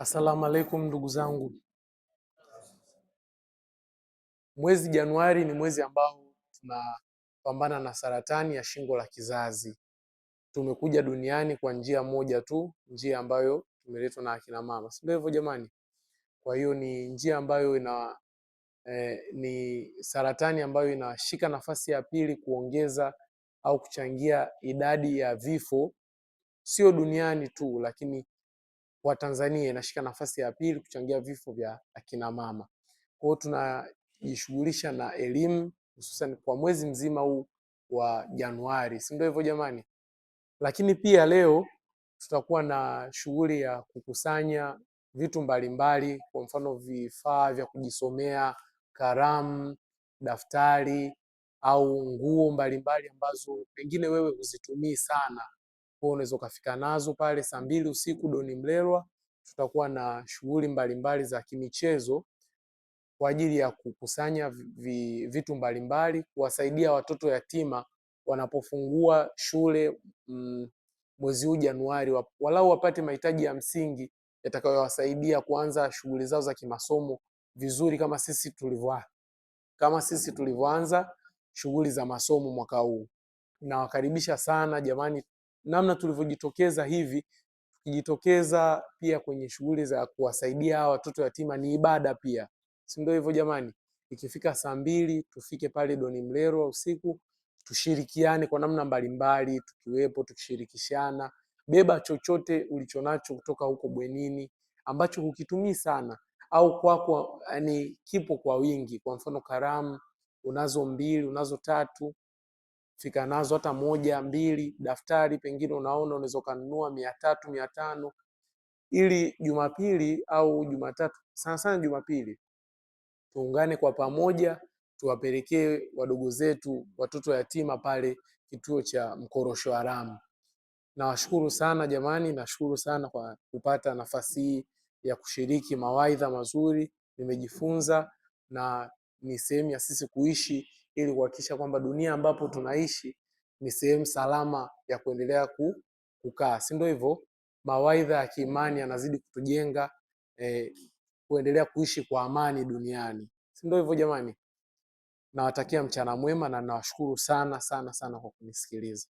Assalamu alaikum ndugu zangu. Mwezi Januari ni mwezi ambao tunapambana na saratani ya shingo la kizazi. Tumekuja duniani kwa njia moja tu, njia ambayo tumeletwa na akina mama, si ndio hivyo jamani? Kwa hiyo ni njia ambayo ni saratani ambayo inashika nafasi ya pili kuongeza au kuchangia idadi ya vifo, sio duniani tu, lakini kwa Tanzania inashika nafasi ya pili kuchangia vifo vya akina mama. Kwa hiyo tunajishughulisha na elimu hususan kwa mwezi mzima huu wa Januari, si ndio hivyo jamani? Lakini pia leo tutakuwa na shughuli ya kukusanya vitu mbalimbali, kwa mfano vifaa vya kujisomea, kalamu, daftari au nguo mbalimbali ambazo pengine wewe huzitumii sana. Kwa unaweza ukafika nazo pale saa 2 usiku Doni Mlelwa. Tutakuwa na shughuli mbalimbali za kimichezo kwa ajili ya kukusanya vitu mbalimbali, kuwasaidia watoto yatima wanapofungua shule mwezi huu Januari, walau wapate mahitaji ya msingi yatakayowasaidia kuanza shughuli zao za kimasomo vizuri kama sisi tulivyoanza shughuli za masomo mwaka huu. Nawakaribisha sana jamani, namna tulivyojitokeza hivi, tukijitokeza pia kwenye shughuli za kuwasaidia hawa watoto yatima ni ibada pia, si ndio hivyo jamani? Ikifika saa 2 tufike pale Doni Mlelwa usiku, tushirikiane kwa namna mbalimbali, tukiwepo tukishirikishana. Beba chochote ulichonacho kutoka huko bwenini ambacho hukitumii sana au kwako yani kipo kwa wingi. Kwa mfano kalamu unazo 2, unazo 3, fika nazo hata 1, 2. Daftari pengine unaona unaweza kununua 300, 500, ili Jumapili au Jumatatu, sana sana Jumapili, tuungane kwa pamoja tuwapelekee wadogo zetu watoto yatima pale kituo cha Mkorosho Haramu. Nawashukuru sana jamani, nashukuru sana kwa kupata nafasi hii ya kushiriki mawaidha mazuri. Nimejifunza na ni sehemu ya sisi kuishi ili kuhakikisha kwamba dunia ambapo tunaishi ni sehemu salama ya kuendelea kukaa, si ndio hivyo? Mawaidha ya kiimani yanazidi kutujenga kuendelea kuishi kwa amani duniani, si ndio hivyo jamani? Nawatakia mchana mwema na nawashukuru sana sana sana kwa kunisikiliza.